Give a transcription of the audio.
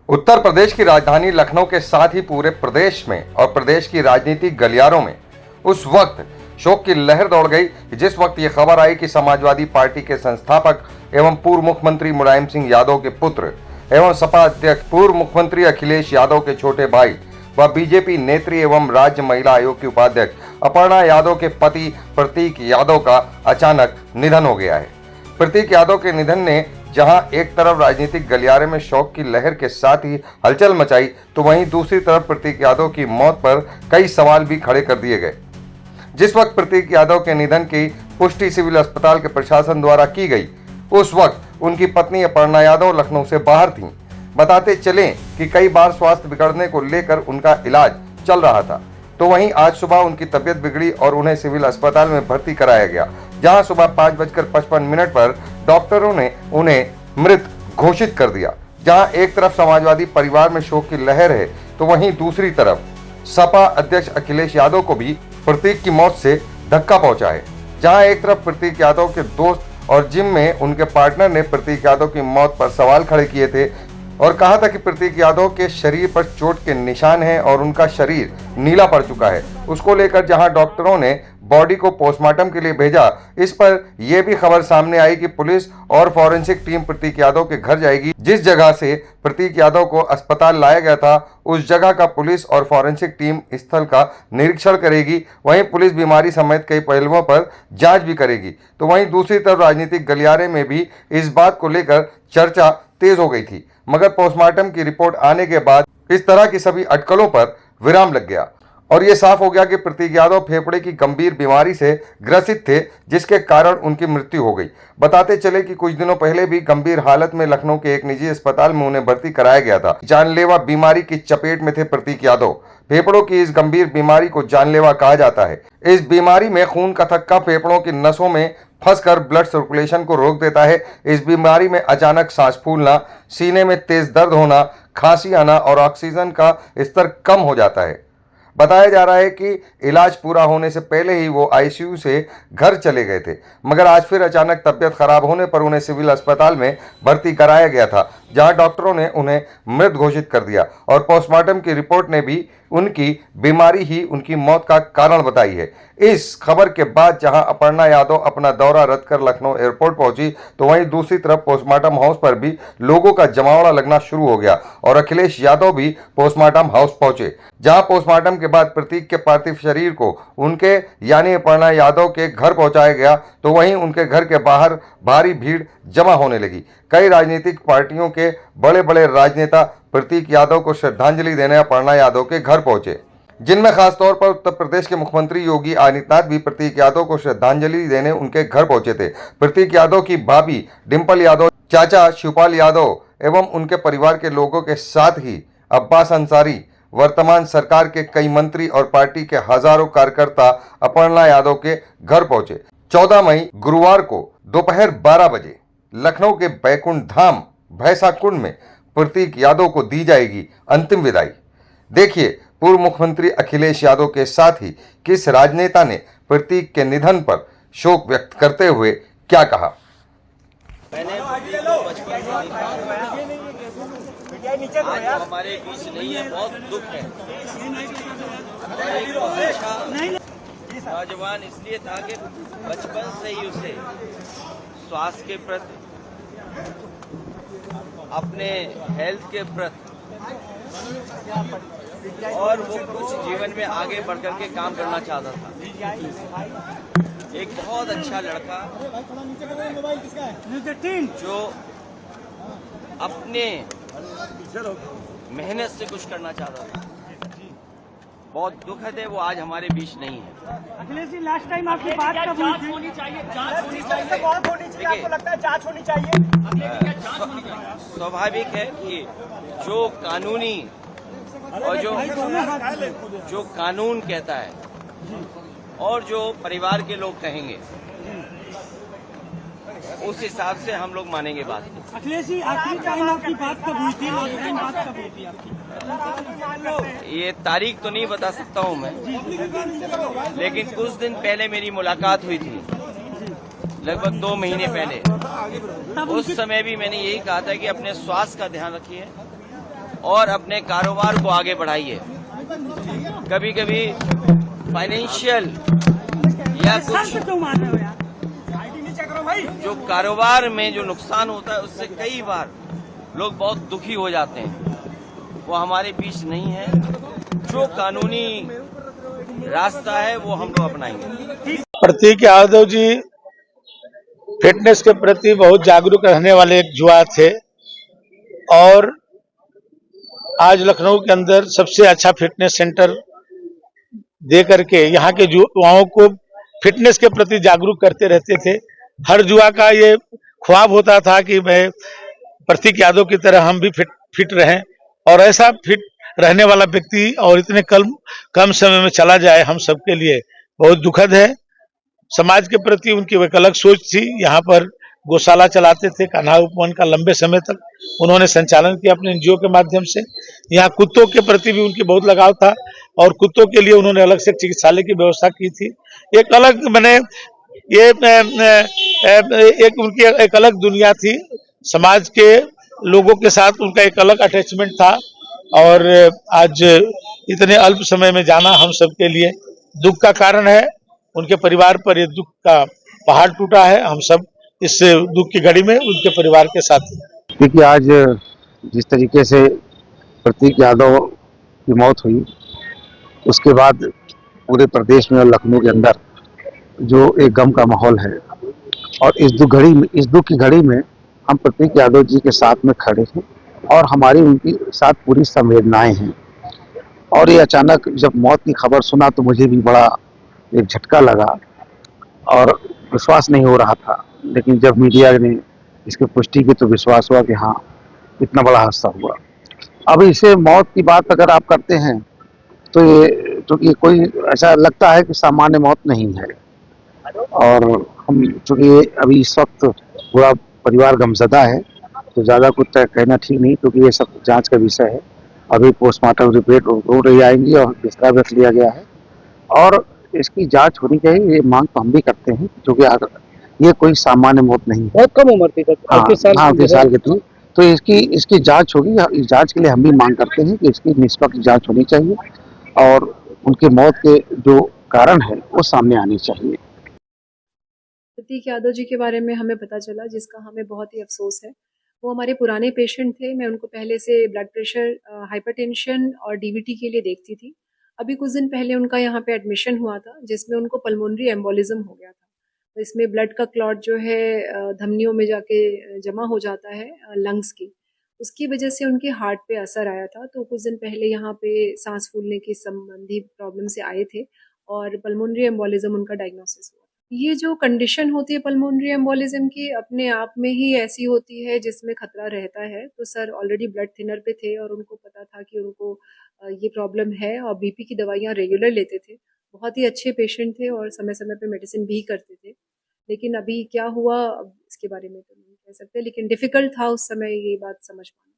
उत्तर प्रदेश की राजधानी लखनऊ के साथ ही पूरे प्रदेश में और प्रदेश की राजनीतिक गलियारों में उस वक्त शोक की लहर दौड़ गई जिस वक्त ये खबर आई कि समाजवादी पार्टी के संस्थापक एवं पूर्व मुख्यमंत्री मुलायम सिंह यादव के पुत्र एवं सपा अध्यक्ष पूर्व मुख्यमंत्री अखिलेश यादव के छोटे भाई व बीजेपी नेत्री एवं राज्य महिला आयोग की उपाध्यक्ष अपर्णा यादव के पति प्रतीक यादव का अचानक निधन हो गया है। प्रतीक यादव के निधन ने जहां एक तरफ राजनीतिक गलियारे में शोक की लहर के साथ ही हलचल मचाई, तो वहीं दूसरी तरफ प्रतीक यादव की मौत पर कई सवाल भी खड़े कर दिए गए। जिस वक्त प्रतीक यादव के निधन की पुष्टि सिविल अस्पताल के प्रशासन द्वारा की गई, उस वक्त उनकी पत्नी अपर्णा यादव लखनऊ से बाहर थीं। बताते चले कि कई बार स्वास्थ्य बिगड़ने को लेकर उनका इलाज चल रहा था, तो वहीं आज सुबह उनकी तबीयत बिगड़ी और उन्हें सिविल अस्पताल में भर्ती कराया गया, जहां सुबह 5:55 पर डॉक्टरों ने उन्हें मृत घोषित कर दिया। जहां एक तरफ समाजवादी परिवार में शोक की लहर है, तो वहीं दूसरी तरफ सपा अध्यक्ष अखिलेश यादव को भी प्रतीक की मौत से धक्का पहुंचा है। जहां एक तरफ प्रतीक यादव के दोस्त और जिम में उनके पार्टनर ने प्रतीक यादव की मौत पर सवाल खड़े किए थे और कहा था कि प्रतीक यादव के शरीर पर चोट के निशान हैं और उनका शरीर नीला पड़ चुका है। उसको लेकर जहां डॉक्टरों ने बॉडी को पोस्टमार्टम के लिए भेजा, इस पर यह भी खबर सामने आई कि पुलिस और फॉरेंसिक टीम प्रतीक यादव के घर जाएगी। जिस जगह से प्रतीक यादव को अस्पताल लाया गया था, उस जगह का पुलिस और फॉरेंसिक टीम स्थल का निरीक्षण करेगी। वहीं पुलिस बीमारी समेत कई पहलुओं पर जांच भी करेगी। तो वहीं दूसरी तरफ राजनीतिक गलियारे में भी इस बात को लेकर चर्चा तेज हो गई थी, मगर पोस्टमार्टम की रिपोर्ट आने के बाद इस तरह की सभी अटकलों पर विराम लग गया और ये साफ हो गया कि प्रतीक यादव फेफड़े की गंभीर बीमारी से ग्रसित थे, जिसके कारण उनकी मृत्यु हो गई। बताते चले कि कुछ दिनों पहले भी गंभीर हालत में लखनऊ के एक निजी अस्पताल में उन्हें भर्ती कराया गया था। जानलेवा बीमारी की चपेट में थे प्रतीक यादव। फेफड़ों की इस गंभीर बीमारी को जानलेवा कहा जाता है। इस बीमारी में खून का थक्का फेफड़ों की नसों में फंसकर ब्लड सर्कुलेशन को रोक देता है। इस बीमारी में अचानक सांस फूलना, सीने में तेज दर्द होना, खांसी आना और ऑक्सीजन का स्तर कम हो जाता है। बताया जा रहा है कि इलाज पूरा होने से पहले ही वो आईसीयू से घर चले गए थे, मगर आज फिर अचानक तबीयत खराब होने पर उन्हें सिविल अस्पताल में भर्ती कराया गया था, जहां डॉक्टरों ने उन्हें मृत घोषित कर दिया और पोस्टमार्टम की रिपोर्ट ने भी उनकी बीमारी ही उनकी मौत का कारण बताई है। इस खबर के बाद जहां अपर्णा यादव अपना दौरा रद्द कर लखनऊ एयरपोर्ट पहुंची, तो वहीं दूसरी तरफ पोस्टमार्टम हाउस पर भी लोगों का जमावड़ा लगना शुरू हो गया और अखिलेश यादव भी पोस्टमार्टम हाउस पहुंचे, जहां पोस्टमार्टम के बाद प्रतीक के पार्थिव शरीर को उनके यानी अपर्णा यादव के घर पहुंचाया गया, तो वहीं उनके घर के बाहर भारी भीड़ जमा होने लगी। कई राजनीतिक पार्टियों के बड़े बड़े राजनेता प्रतीक यादव को श्रद्धांजलि देने अपर्णा यादव के घर पहुंचे, जिनमें खासतौर पर उत्तर प्रदेश के मुख्यमंत्री योगी आदित्यनाथ भी प्रतीक यादव को श्रद्धांजलि देने उनके घर पहुंचे थे। प्रतीक यादव की भाभी डिंपल यादव, चाचा शिवपाल यादव एवं उनके परिवार के लोगों के साथ ही अब्बास अंसारी, वर्तमान सरकार के कई मंत्री और पार्टी के हजारों कार्यकर्ता अपर्णा यादव के घर पहुंचे। 14 मई गुरुवार को दोपहर 12 बजे लखनऊ के बैकुंठ धाम भैंसा कुंड में प्रतीक यादव को दी जाएगी अंतिम विदाई। देखिए पूर्व मुख्यमंत्री अखिलेश यादव के साथ ही किस राजनेता ने प्रतीक के निधन पर शोक व्यक्त करते हुए क्या कहा। आज हमारे बीच नहीं है, बहुत दुख है। नौजवान इसलिए था कि बचपन से ही उसे स्वास्थ्य के प्रति, अपने हेल्थ के प्रति और वो कुछ जीवन में आगे बढ़ कर के काम करना चाहता था। एक बहुत अच्छा लड़का जो अपने मेहनत से कुछ करना चाहता था। बहुत दुखद है वो आज हमारे बीच नहीं है। अखिलेश जी, लास्ट टाइम आपकी बात कब हुई थी? होनी चाहिए, जांच होनी चाहिए। बहुत होनी चाहिए, आपको लगता है जांच होनी चाहिए? स्वाभाविक है कि जो कानूनी और जो कानून कहता है और जो परिवार के लोग कहेंगे, उस हिसाब से हम लोग मानेंगे बात को। अखिलेश जी, आखिरी टाइम आपकी बात कब हुई थी? लास्ट टाइम बात कब हुई थी आपकी? ये तारीख तो नहीं बता सकता हूँ मैं, लेकिन कुछ दिन पहले मेरी मुलाकात हुई थी, लगभग 2 महीने पहले। उस समय भी मैंने यही कहा था कि अपने स्वास्थ्य का ध्यान रखिए और अपने कारोबार को आगे बढ़ाइए। कभी कभी फाइनेंशियल या कुछ क्यों मार रहे हो यार? जो कारोबार में जो नुकसान होता है उससे कई बार लोग बहुत दुखी हो जाते हैं, वो हमारे बीच नहीं है। जो कानूनी रास्ता है वो हम लोग अपनाएंगे। प्रतीक यादव जी फिटनेस के प्रति बहुत जागरूक रहने वाले एक युवा थे और आज लखनऊ के अंदर सबसे अच्छा फिटनेस सेंटर दे करके यहाँ के युवाओं को फिटनेस के प्रति जागरूक करते रहते थे। हर युवा का ये ख्वाब होता था कि मैं प्रतीक यादव की तरह हम भी फिट रहें और ऐसा फिट रहने वाला व्यक्ति और इतने कम समय में चला जाए हम सबके लिए बहुत दुखद है। समाज के प्रति उनकी एक अलग सोच थी। यहाँ पर गौशाला चलाते थे, कान्हा उपवन का लंबे समय तक उन्होंने संचालन किया अपने एनजीओ के माध्यम से। यहाँ कुत्तों के प्रति भी उनकी बहुत लगाव था और कुत्तों के लिए उन्होंने अलग से चिकित्सालय की व्यवस्था की थी। एक अलग ये एक उनकी एक अलग दुनिया थी। समाज के लोगों के साथ उनका एक अलग अटैचमेंट था और आज इतने अल्प समय में जाना हम सबके लिए दुख का कारण है। उनके परिवार पर ये दुख का पहाड़ टूटा है। हम सब इस दुख की घड़ी में उनके परिवार के साथ हैं। क्योंकि आज जिस तरीके से प्रतीक यादव की मौत हुई उसके बाद पूरे प्रदेश में और लखनऊ के अंदर जो एक गम का माहौल है और इस दुख की घड़ी में हम प्रतीक यादव जी के साथ में खड़े हैं और हमारी उनके साथ पूरी संवेदनाएं हैं। और ये अचानक जब मौत की खबर सुना तो मुझे भी बड़ा एक झटका लगा और विश्वास नहीं हो रहा था, लेकिन जब मीडिया ने इसकी पुष्टि की तो विश्वास हुआ कि हाँ इतना बड़ा हादसा हुआ। अब इसे मौत की बात अगर आप करते हैं तो ये चूँकि कोई ऐसा लगता है कि सामान्य मौत नहीं है और हम चूँकि अभी इस वक्त पूरा परिवार गमज़दा है तो ज़्यादा कुछ कहना ठीक नहीं, क्योंकि ये सब जांच का विषय है। अभी पोस्टमार्टम रिपोर्ट हो रही आएंगी और बिस्तरा रख लिया गया है और इसकी जांच होनी चाहिए। ये मांग तो हम भी करते हैं क्योंकि ये कोई सामान्य मौत नहीं है। बहुत कम उम्र थी, 38 साल की थी। तो इसकी जांच होगी। इस जांच के लिए हम भी मांग करते हैं कि इसकी निष्पक्ष जांच होनी चाहिए और उनकी मौत के जो कारण है वो सामने आने चाहिए। प्रतीक यादव जी के बारे में हमें पता चला, जिसका हमें बहुत ही अफसोस है। वो हमारे पुराने पेशेंट थे। मैं उनको पहले से ब्लड प्रेशर, हाइपरटेंशन और डीवीटी के लिए देखती थी। अभी कुछ दिन पहले उनका यहाँ पे एडमिशन हुआ था, जिसमें उनको पल्मोनरी एम्बोलिज्म हो गया था। तो इसमें ब्लड का क्लॉट जो है धमनियों में जाके जमा हो जाता है लंग्स की। उसकी वजह से उनके हार्ट पे असर आया था। तो कुछ दिन पहले यहाँ पे सांस फूलने की संबंधी प्रॉब्लम से आए थे और पल्मोनरी एम्बोलिज्म उनका डायग्नोसिस हुआ। ये जो कंडीशन होती है पल्मोनरी एम्बोलिज्म की, अपने आप में ही ऐसी होती है जिसमें खतरा रहता है। तो सर ऑलरेडी ब्लड थिनर पे थे और उनको पता था कि उनको ये प्रॉब्लम है और बीपी की दवाइयाँ रेगुलर लेते थे। बहुत ही अच्छे पेशेंट थे और समय समय पे मेडिसिन भी करते थे। लेकिन अभी क्या हुआ अब इसके बारे में तो नहीं कह सकते, लेकिन डिफिकल्ट था उस समय ये बात समझ पाना।